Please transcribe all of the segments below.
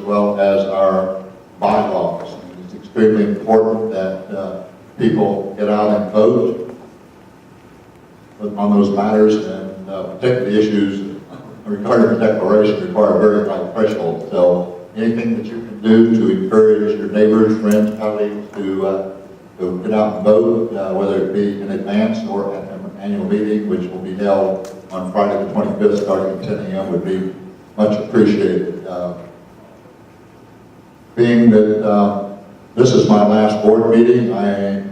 well as our bylaws. And it's extremely important that people get out and vote on those matters, and particularly issues regarding the declaration require a very high threshold. So anything that you can do to encourage your neighbors, friends, colleagues to get out and vote, whether it be in advance or at an annual meeting, which will be held on Friday the 25th starting at 10 a.m. would be much appreciated. Being that this is my last board meeting, I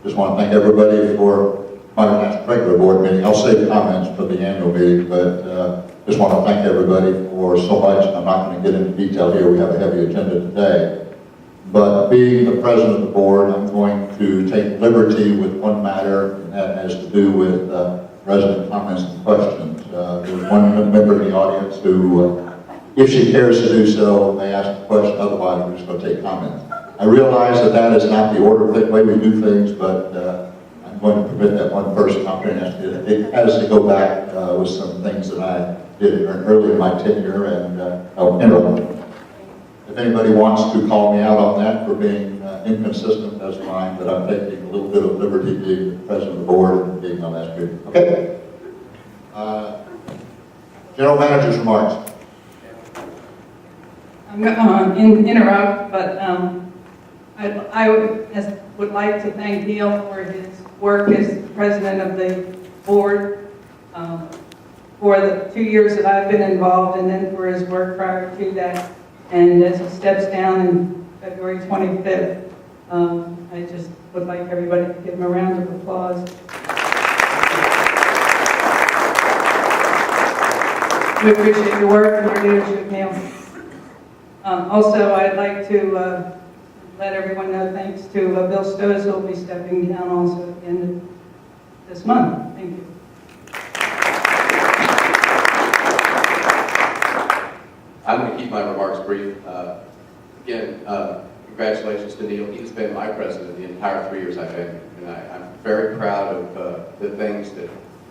just want to thank everybody for my last regular board meeting. I'll save comments for the annual meeting, but just want to thank everybody for so much. I'm not going to get into detail here. We have a heavy agenda today. But being the president of the board, I'm going to take liberty with one matter, and that has to do with resident comments and questions. There's one member in the audience who, if she cares to do so, may ask a question. Otherwise, we're just going to take comments. I realize that that is not the order of the way we do things, but I'm going to permit that one person opportunity. It has to go back with some things that I did early in my tenure, and if anybody wants to call me out on that for being inconsistent, that's fine, but I'm taking a little bit of liberty being the president of the board and being on that meeting. Okay. General manager's remarks. I'm going to interrupt, but I would like to thank Neil for his work as president of the board for the 2 years that I've been involved, and then for his work prior to that. And as he steps down in February 25th, I just would like everybody to give him a round of applause. We appreciate your work and your leadership, Neil. Also, I'd like to let everyone know thanks to Bill Stoes, who will be stepping down also at the end of this month. Thank you. I'm going to keep my remarks brief. Again, congratulations to Neil. He's been my president the entire 3 years I've been here, and I'm very proud of the things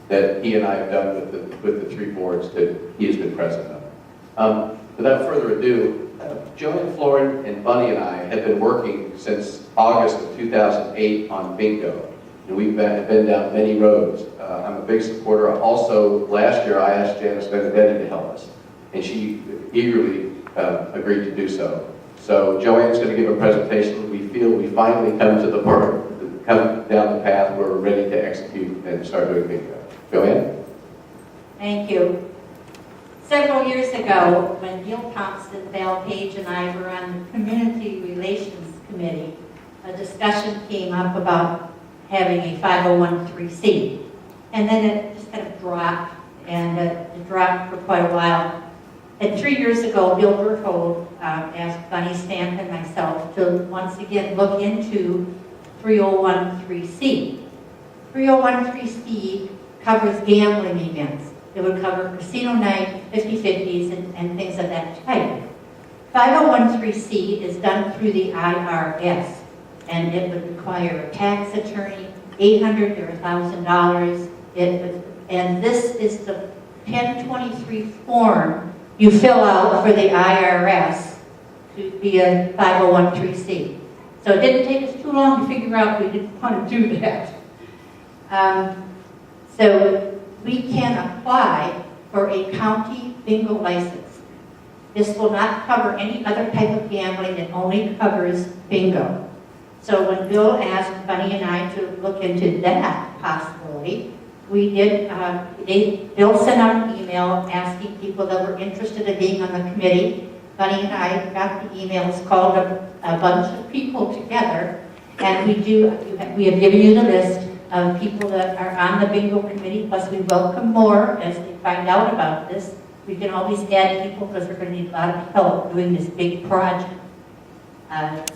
that he and I have done with the three boards that he has been president of. Without further ado, Joanne Florin and Bunny and I have been working since August of 2008 on bingo. And we've been down many roads. I'm a big supporter. Also, last year I asked Janice Benedetti to help us, and she eagerly agreed to do so. So Joanne's going to give a presentation. We feel we finally come to the part, come down the path where we're ready to execute and start doing bingo. Joanne? Thank you. Several years ago, when Neil Thompson, Val Page, and I were on the Community Relations Committee, a discussion came up about having a 501(c)(3). And then it just kind of dropped, and it dropped for quite a while. And 3 years ago, Bill Berthold asked Bunny Stamp and myself to once again look into 301(c). 301(c) covers gambling events. It would cover casino night, 50/50s, and things of that type. 501(c) is done through the IRS, and it would require a tax attorney, $800 or $1,000. And this is the 1023 form you fill out for the IRS to be a 501(c). So it didn't take us too long to figure out we didn't want to do that. So we can apply for a county bingo license. This will not cover any other type of gambling. It only covers bingo. So when Bill asked Bunny and I to look into that possibility, we did. Bill sent out an email asking people that were interested in being on the committee. Bunny and I got the emails, called a bunch of people together, and we have given you the list of people that are on the bingo committee, plus we welcome more as they find out about this. We can always add people because we're going to need a lot of help doing this big project.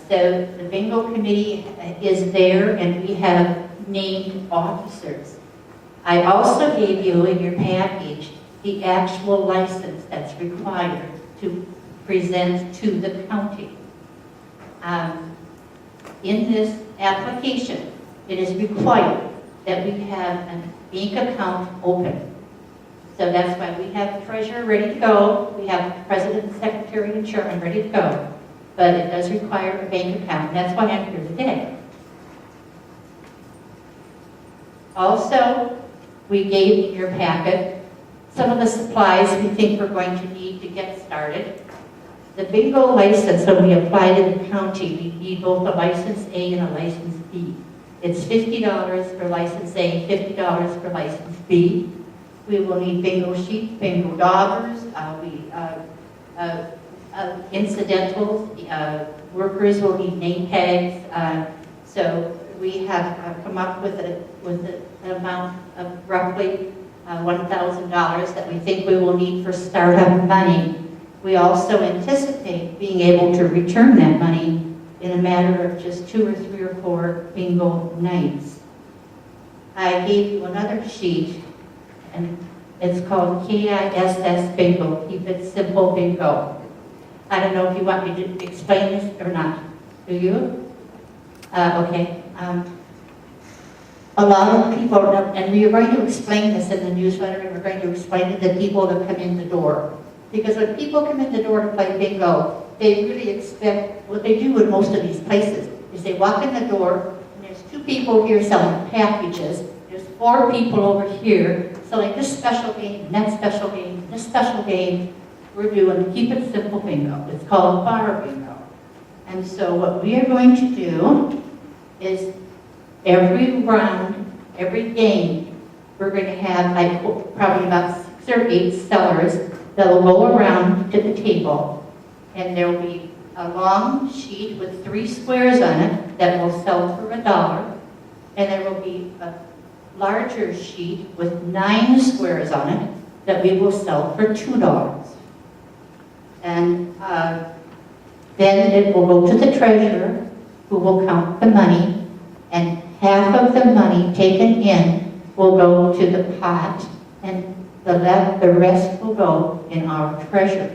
So the bingo committee is there, and we have named officers. I also gave you in your package the actual license that's required to present to the county. In this application, it is required that we have a bank account open. So that's why we have the treasurer ready to go. We have the president, secretary, and chairman ready to go. But it does require a bank account. That's why I'm here today. Also, we gave in your packet some of the supplies we think we're going to need to get started. The bingo license, when we apply to the county, we need both a license A and a license B. It's $50 for license A, $50 for license B. We will need bingo sheets, bingo daubers, incidentals, workers will need name tags. So we have come up with an amount of roughly $1,000 that we think we will need for startup money. We also anticipate being able to return that money in a matter of just 2 or 3 or 4 bingo nights. I gave you another sheet, and it's called KISS Bingo, Keep It Simple Bingo. I don't know if you want me to explain this or not. Do you? Okay. A lot of people, and we are going to explain this in the newsletter, and we're going to explain it to people that come in the door. Because when people come in the door to play bingo, they really expect, what they do in most of these places, is they walk in the door, and there's 2 people here selling packages, there's 4 people over here selling this special game, and that special game, and this special game. We're doing Keep It Simple Bingo. It's called bar bingo. And so what we are going to do is every round, every game, we're going to have like probably about 6 or 8 sellers that will go around to the table, and there will be a long sheet with 3 squares on it that will sell for $1, and there will be a larger sheet with 9 squares on it that we will sell for $2. And then it will go to the treasurer, who will count the money, and half of the money taken in will go to the pot, and the rest will go in our treasury.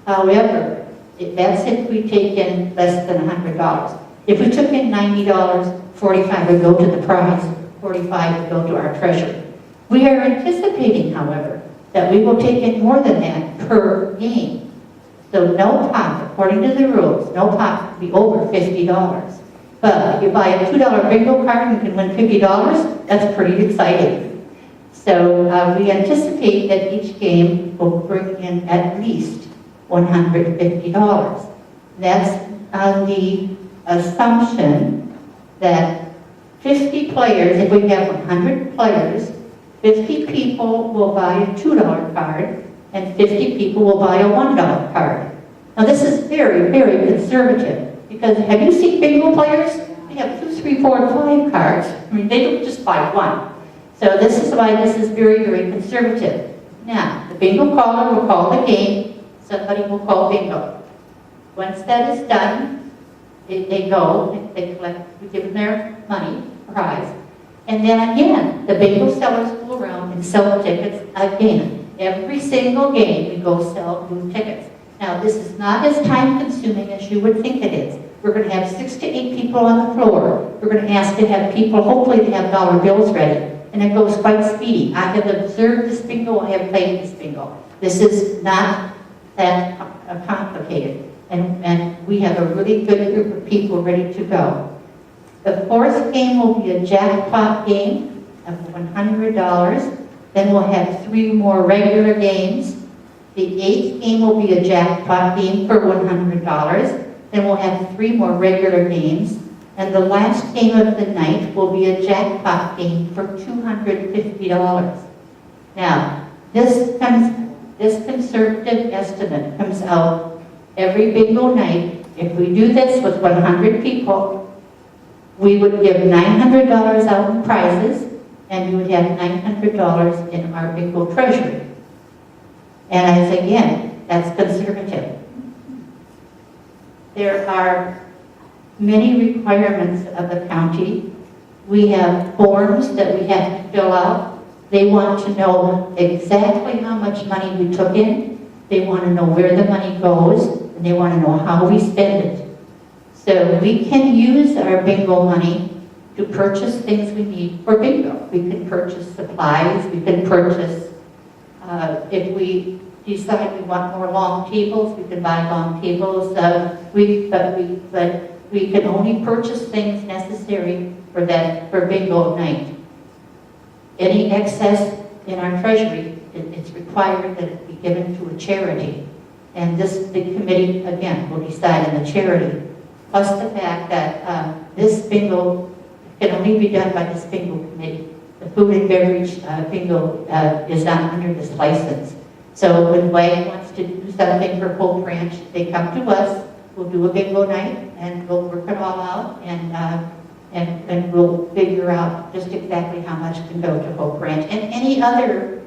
However, that's if we take in less than $100. If we took in $90, 45 would go to the prize, 45 would go to our treasury. We are anticipating, however, that we will take in more than that per game. So no pot, according to the rules, no pot can be over $50. But if you buy a $2 bingo card and can win $50, that's pretty exciting. So we anticipate that each game will bring in at least $150. That's on the assumption that 50 players, if we have 100 players, 50 people will buy a $2 card, and 50 people will buy a $1 card. Now this is very, very conservative, because have you seen bingo players? They have 2, 3, 4, 5 cards. I mean, they don't just buy one. So this is why this is very, very conservative. Now, the bingo caller will call the game, somebody will call bingo. Once that is done, they go, they collect, we give them their money, prize, and then again, the bingo sellers go around and sell tickets again. Every single game we go sell new tickets. Now, this is not as time-consuming as you would think it is. We're going to have 6 to 8 people on the floor. We're going to ask to have people, hopefully they have dollar bills ready. And it goes quite speedy. I have observed this bingo, I have played this bingo. This is not that complicated. And we have a really good group of people ready to go. The 4th game will be a jackpot game of $100. Then we'll have 3 more regular games. The 8th game will be a jackpot game for $100. Then we'll have 3 more regular games. And the last game of the night will be a jackpot game for $250. Now, this conservative estimate comes out every bingo night. If we do this with 100 people, we would give $900 out in prizes, and we would have $900 in our bingo treasury. And as again, that's conservative. There are many requirements of the county. We have forms that we have to fill out. They want to know exactly how much money we took in. They want to know where the money goes, and they want to know how we spend it. So we can use our bingo money to purchase things we need for bingo. We can purchase supplies, we can purchase, if we decide we want more long tables, we can buy long tables. But we can only purchase things necessary for bingo night. Any excess in our treasury, it's required that it be given to a charity. And the committee, again, will decide on the charity. Plus the fact that this bingo can only be done by this bingo committee. The food and beverage bingo is not under this license. So when WAG wants to do something for Hope Ranch, they come to us, we'll do a bingo night, and we'll work it all out, and we'll figure out just exactly how much can go to Hope Ranch. And any other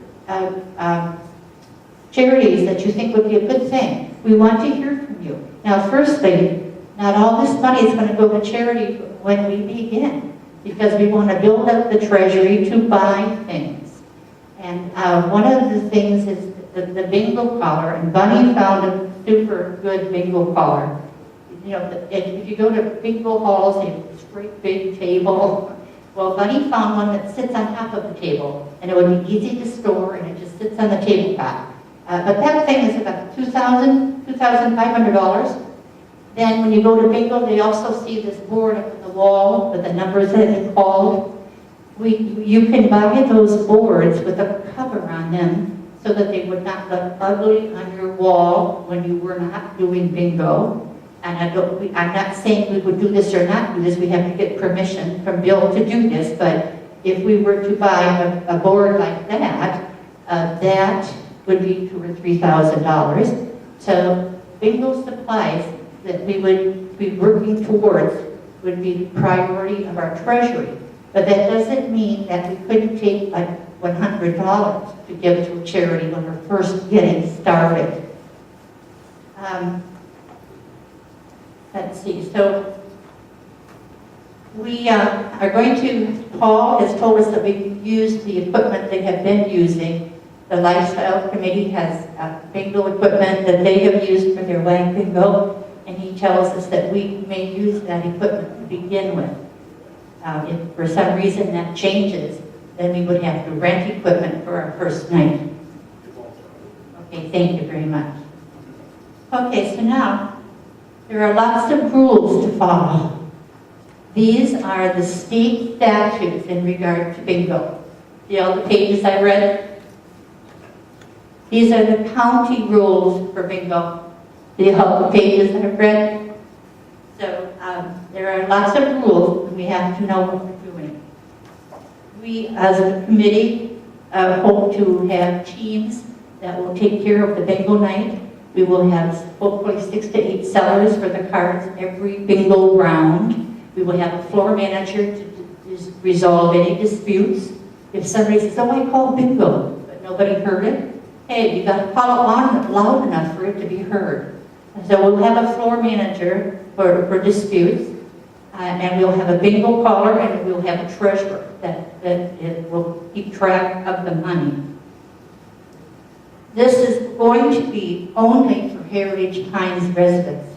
charities that you think would be a good thing, we want to hear from you. Now, firstly, not all this money is going to go to charity when we begin, because we want to build up the treasury to buy things. And one of the things is the bingo collar, and Bunny found a super good bingo collar. You know, if you go to bingo halls, they have this great big table. Well, Bunny found one that sits on top of the table, and it would be easy to store, and it just sits on the tabletop. But that thing is about $2,500. Then when you go to bingo, they also see this board up on the wall with the numbers that it's called. You can buy those boards with a cover on them so that they would not look ugly on your wall when you were not doing bingo. And I'm not saying we would do this or not do this. We have to get permission from Bill to do this. But if we were to buy a board like that, that would be $2,000 or $3,000. So bingo supplies that we would be working towards would be the priority of our treasury. But that doesn't mean that we couldn't take like $100 to give to a charity when we're first getting started. Let's see, so we are going to, Paul has told us that we can use the equipment they have been using. The Lifestyle Committee has bingo equipment that they have used for their WAG bingo, and he tells us that we may use that equipment to begin with. If for some reason that changes, then we would have to rent equipment for our first night. Okay, thank you very much. Okay, so now, there are lots of rules to follow. These are the state statutes in regard to bingo. See all the pages I read? These are the county rules for bingo. See all the pages I've read? So there are lots of rules, and we have to know what we're doing. We, as a committee, hope to have teams that will take care of the bingo night. We will have hopefully 6 to 8 sellers for the cards every bingo round. We will have a floor manager to resolve any disputes. If somebody says, oh, I called bingo, but nobody heard it, hey, you got to call it loud enough for it to be heard. And so we'll have a floor manager for disputes, and we'll have a bingo caller, and we'll have a treasurer that will keep track of the money. This is going to be only for Heritage Pines residents.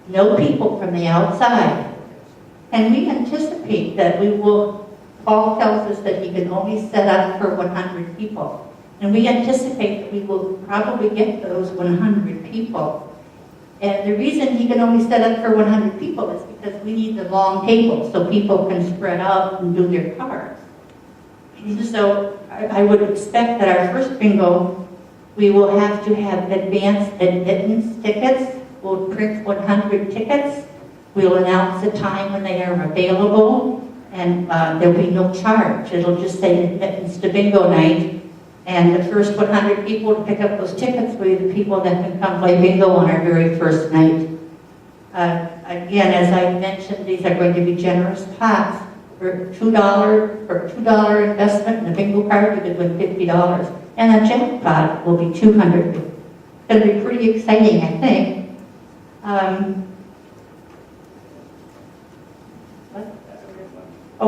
No people from the outside. And we anticipate that Paul tells us that he can only set up for 100 people. And we anticipate that we will probably get those 100 people. And the reason he can only set up for 100 people is because we need the long tables so people can spread out and do their cards. So I would expect that our first bingo, we will have to have advanced admittance tickets. We'll print 100 tickets. We'll announce the time when they are available, and there'll be no charge. It'll just say admittance to bingo night. And the first 100 people to pick up those tickets will be the people that can come play bingo on our very first night. Again, as I mentioned, these are going to be generous pots. For a $2 investment in a bingo card, you could win $50. And the jackpot will be $200. It's going to be pretty exciting, I think.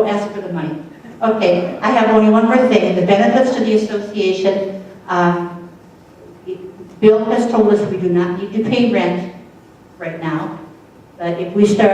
Ask for the money. Okay, I have only one more thing. The benefits to the association. Bill has told us we do not need to pay rent right now. But if we start